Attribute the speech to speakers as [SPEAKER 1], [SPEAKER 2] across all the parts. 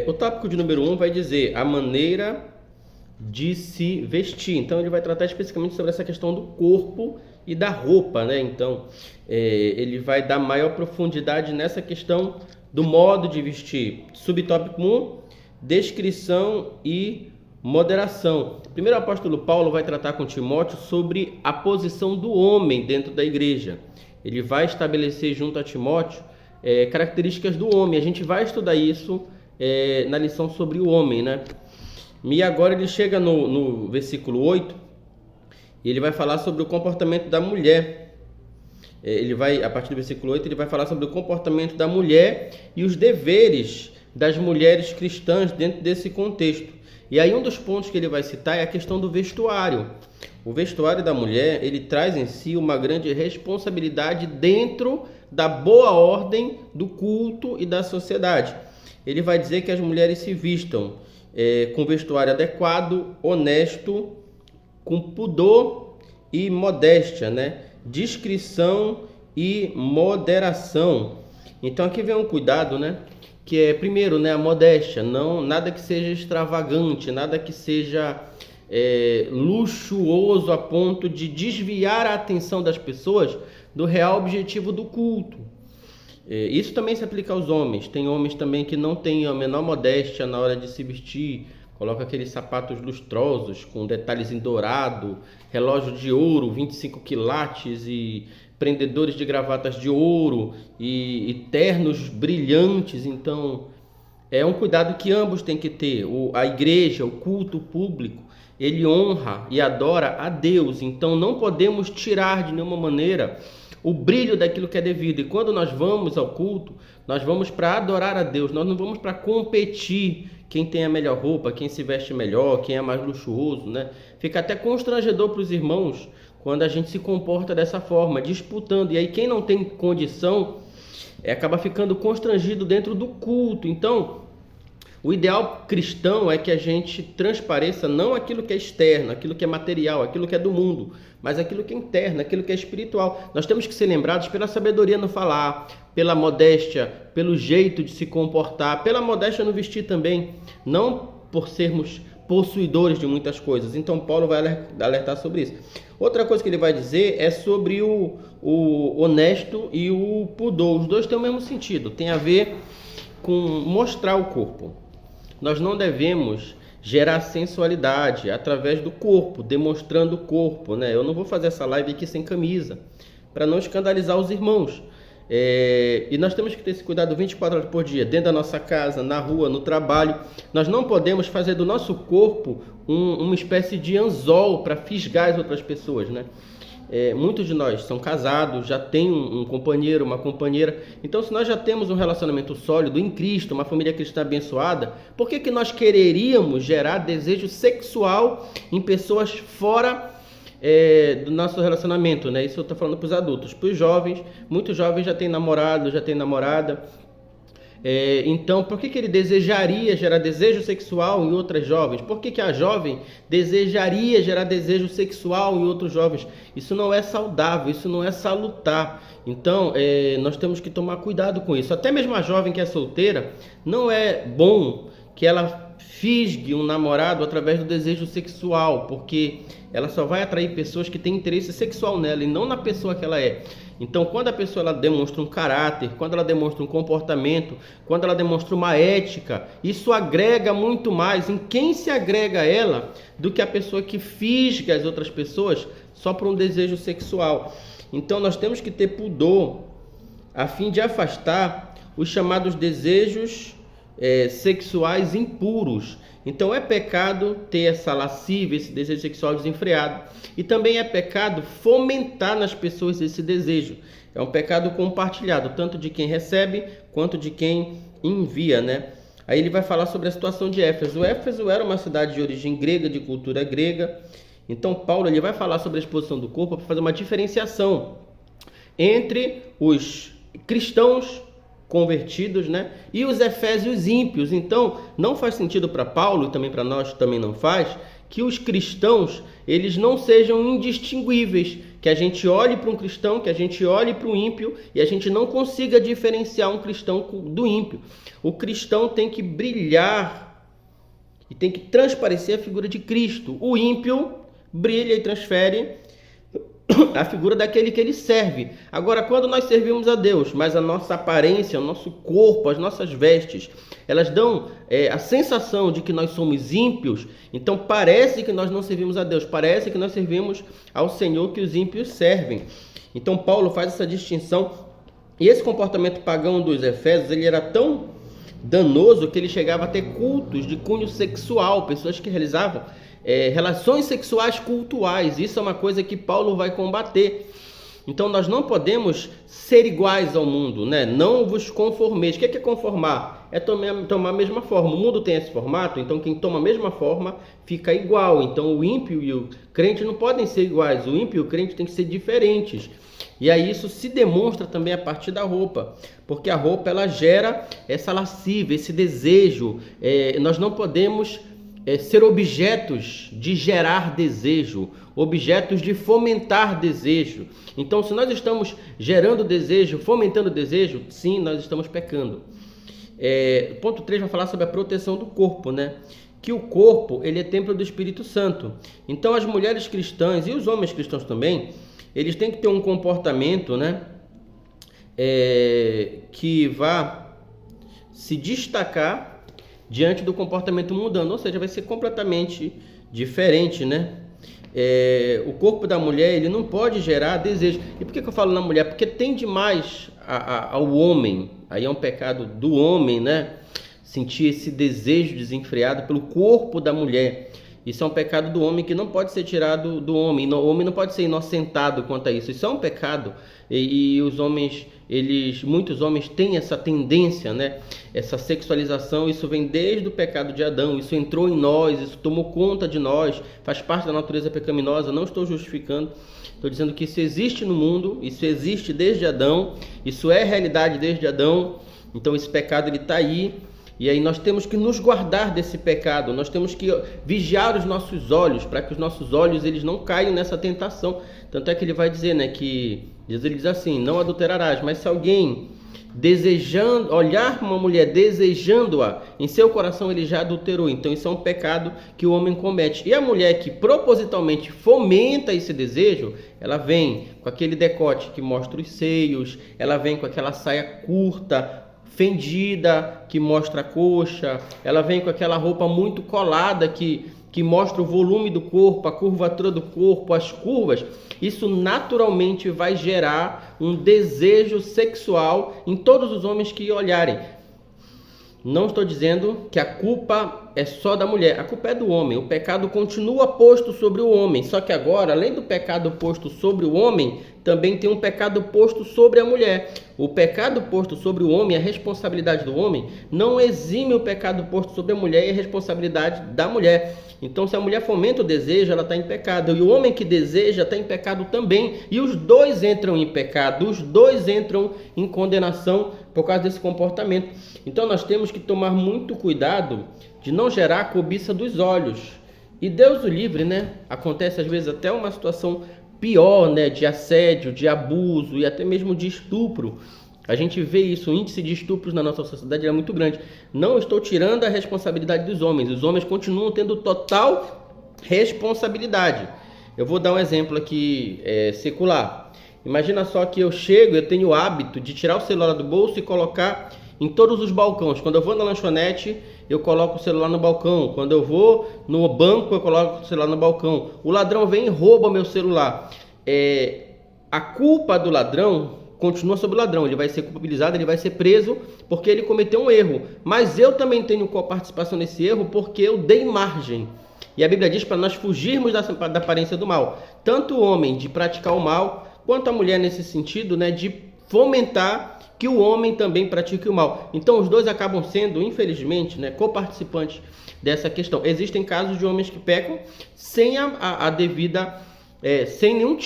[SPEAKER 1] O tópico de número 1 vai dizer a maneira de se vestir. Então ele vai tratar especificamente sobre essa questão do corpo e da roupa, né? Então ele vai dar maior profundidade nessa questão do modo de vestir. Subtópico 1, descrição e moderação. Primeiro o apóstolo Paulo vai tratar com Timóteo sobre a posição do homem dentro da igreja. Ele vai estabelecer junto a Timóteo características do homem. A gente vai estudar isso na lição sobre o homem, né? E agora ele chega no versículo 8 e ele vai falar sobre o comportamento da mulher. A partir do versículo 8, ele vai falar sobre o comportamento da mulher e os deveres das mulheres cristãs dentro desse contexto. E aí um dos pontos que ele vai citar é a questão do vestuário. O vestuário da mulher, ele traz em si uma grande responsabilidade dentro da boa ordem do culto e da sociedade. Ele vai dizer que as mulheres se vistam com vestuário adequado, honesto, com pudor e modéstia, né? Discrição e moderação. Então aqui vem um cuidado, né? Que é, primeiro, né, a modéstia, nada que seja extravagante, nada que seja luxuoso a ponto de desviar a atenção das pessoas do real objetivo do culto. Isso também se aplica aos homens. Tem homens também que não têm a menor modéstia na hora de se vestir, coloca aqueles sapatos lustrosos com detalhes em dourado, relógio de ouro, 25 quilates e prendedores de gravatas de ouro e ternos brilhantes. Então é um cuidado que ambos têm que ter. A igreja, o culto público, ele honra e adora a Deus. Então não podemos tirar de nenhuma maneira o brilho daquilo que é devido. E quando nós vamos ao culto, nós vamos para adorar a Deus. Nós não vamos para competir quem tem a melhor roupa, quem se veste melhor, quem é mais luxuoso, né? Fica até constrangedor para os irmãos quando a gente se comporta dessa forma, disputando. E aí quem não tem condição acaba ficando constrangido dentro do culto. Então o ideal cristão é que a gente transpareça não aquilo que é externo, aquilo que é material, aquilo que é do mundo, mas aquilo que é interno, aquilo que é espiritual. Nós temos que ser lembrados pela sabedoria no falar, pela modéstia, pelo jeito de se comportar, pela modéstia no vestir também, não por sermos possuidores de muitas coisas. Então Paulo vai alertar sobre isso. Outra coisa que ele vai dizer é sobre o honesto e o pudor. Os dois têm o mesmo sentido, tem a ver com mostrar o corpo. Nós não devemos gerar sensualidade através do corpo, demonstrando o corpo, né? Eu não vou fazer essa live aqui sem camisa, para não escandalizar os irmãos. E nós temos que ter esse cuidado 24 horas por dia, dentro da nossa casa, na rua, no trabalho. Nós não podemos fazer do nosso corpo uma espécie de anzol para fisgar as outras pessoas, né? Muitos de nós são casados, já têm um companheiro, uma companheira. Então, se nós já temos um relacionamento sólido em Cristo, uma família cristã abençoada, por que nós quereríamos gerar desejo sexual em pessoas fora do nosso relacionamento, né? Isso eu estou falando para os adultos. Para os jovens, muitos jovens já têm namorado, já têm namorada. Então, por que ele desejaria gerar desejo sexual em outras jovens? Por que a jovem desejaria gerar desejo sexual em outros jovens? Isso não é saudável, isso não é salutar. Então, nós temos que tomar cuidado com isso. Até mesmo a jovem que é solteira, não é bom que ela fisgue um namorado através do desejo sexual, porque ela só vai atrair pessoas que têm interesse sexual nela e não na pessoa que ela é. Então, quando a pessoa ela demonstra um caráter, quando ela demonstra um comportamento, quando ela demonstra uma ética, isso agrega muito mais em quem se agrega a ela do que a pessoa que fisga as outras pessoas só por um desejo sexual. Então, nós temos que ter pudor a fim de afastar os chamados desejos sexuais impuros. Então é pecado ter essa lascívia, esse desejo sexual desenfreado. E também é pecado fomentar nas pessoas esse desejo. É um pecado compartilhado, tanto de quem recebe quanto de quem envia, né? Aí ele vai falar sobre a situação de Éfeso. Éfeso era uma cidade de origem grega, de cultura grega. Então Paulo ele vai falar sobre a exposição do corpo para fazer uma diferenciação entre os cristãos convertidos, né? E os efésios ímpios. Então, não faz sentido para Paulo, e também para nós também não faz, que os cristãos, eles não sejam indistinguíveis, que a gente olhe para um cristão, que a gente olhe para o ímpio e a gente não consiga diferenciar um cristão do ímpio. O cristão tem que brilhar e tem que transparecer a figura de Cristo. O ímpio brilha e transfere a figura daquele que ele serve. Agora, quando nós servimos a Deus, mas a nossa aparência, o nosso corpo, as nossas vestes, elas dão a sensação de que nós somos ímpios, então parece que nós não servimos a Deus, parece que nós servimos ao Senhor que os ímpios servem. Então Paulo faz essa distinção, e esse comportamento pagão dos Efésios, ele era tão danoso que ele chegava a ter cultos de cunho sexual, pessoas que realizavam relações sexuais cultuais. Isso é uma coisa que Paulo vai combater. Então nós não podemos ser iguais ao mundo, né? Não vos conformeis. O que é conformar? É tomar a mesma forma. O mundo tem esse formato, então quem toma a mesma forma fica igual. Então o ímpio e o crente não podem ser iguais. O ímpio e o crente têm que ser diferentes. E aí isso se demonstra também a partir da roupa, porque a roupa ela gera essa lascívia, esse desejo. Nós não podemos ser objetos de gerar desejo, objetos de fomentar desejo. Então, se nós estamos gerando desejo, fomentando desejo, sim, nós estamos pecando. Ponto 3 vai falar sobre a proteção do corpo, né? Que o corpo, ele é templo do Espírito Santo. Então, as mulheres cristãs e os homens cristãos também, eles têm que ter um comportamento, né? Que vá se destacar diante do comportamento mudando, ou seja, vai ser completamente diferente, né? O corpo da mulher, ele não pode gerar desejo. E por que eu falo na mulher? Porque tende mais ao homem, aí é um pecado do homem, né? Sentir esse desejo desenfreado pelo corpo da mulher. Isso é um pecado do homem que não pode ser tirado do homem. O homem não pode ser inocentado quanto a isso. Isso é um pecado. E os homens, muitos homens têm essa tendência, né? Essa sexualização, isso vem desde o pecado de Adão. Isso entrou em nós, isso tomou conta de nós, faz parte da natureza pecaminosa. Não estou justificando. Estou dizendo que isso existe no mundo, isso existe desde Adão, isso é realidade desde Adão. Então esse pecado ele está aí. E aí nós temos que nos guardar desse pecado, nós temos que vigiar os nossos olhos, para que os nossos olhos eles não caiam nessa tentação. Tanto é que ele vai dizer, né, que ele diz assim, não adulterarás, mas se alguém olhar uma mulher desejando-a, em seu coração ele já adulterou. Então isso é um pecado que o homem comete. E a mulher que propositalmente fomenta esse desejo, ela vem com aquele decote que mostra os seios, ela vem com aquela saia curta, fendida, que mostra a coxa, ela vem com aquela roupa muito colada que mostra o volume do corpo, a curvatura do corpo, as curvas. Isso naturalmente vai gerar um desejo sexual em todos os homens que olharem. Não estou dizendo que a culpa é só da mulher, a culpa é do homem. O pecado continua posto sobre o homem, só que agora, além do pecado posto sobre o homem, também tem um pecado posto sobre a mulher. O pecado posto sobre o homem, a responsabilidade do homem, não exime o pecado posto sobre a mulher e a responsabilidade da mulher. Então, se a mulher fomenta o desejo, ela está em pecado. E o homem que deseja está em pecado também. E os dois entram em pecado, os dois entram em condenação por causa desse comportamento. Então, nós temos que tomar muito cuidado de não gerar a cobiça dos olhos. E Deus o livre, né? Acontece às vezes até uma situação pior, né? De assédio, de abuso e até mesmo de estupro. A gente vê isso, o índice de estupros na nossa sociedade é muito grande. Não estou tirando a responsabilidade dos homens. Os homens continuam tendo total responsabilidade. Eu vou dar um exemplo aqui secular. Imagina só que eu tenho o hábito de tirar o celular do bolso e colocar em todos os balcões. Quando eu vou na lanchonete, eu coloco o celular no balcão. Quando eu vou no banco, eu coloco o celular no balcão. O ladrão vem e rouba meu celular. A culpa do ladrão continua sobre o ladrão. Ele vai ser culpabilizado, ele vai ser preso porque ele cometeu um erro. Mas eu também tenho participação nesse erro porque eu dei margem. E a Bíblia diz para nós fugirmos da aparência do mal. Tanto o homem de praticar o mal, quanto a mulher nesse sentido, né, de fomentar que o homem também pratique o mal. Então os dois acabam sendo, infelizmente, né, coparticipantes dessa questão. Existem casos de homens que pecam sem a devida, sem nenhum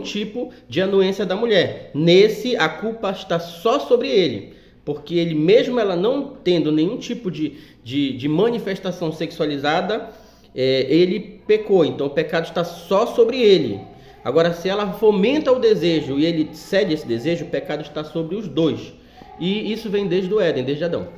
[SPEAKER 1] tipo de anuência da mulher. Nesse, a culpa está só sobre ele, porque ele, mesmo ela não tendo nenhum tipo de manifestação sexualizada, ele pecou. Então o pecado está só sobre ele. Agora, se ela fomenta o desejo e ele cede esse desejo, o pecado está sobre os dois. E isso vem desde o Éden, desde Adão.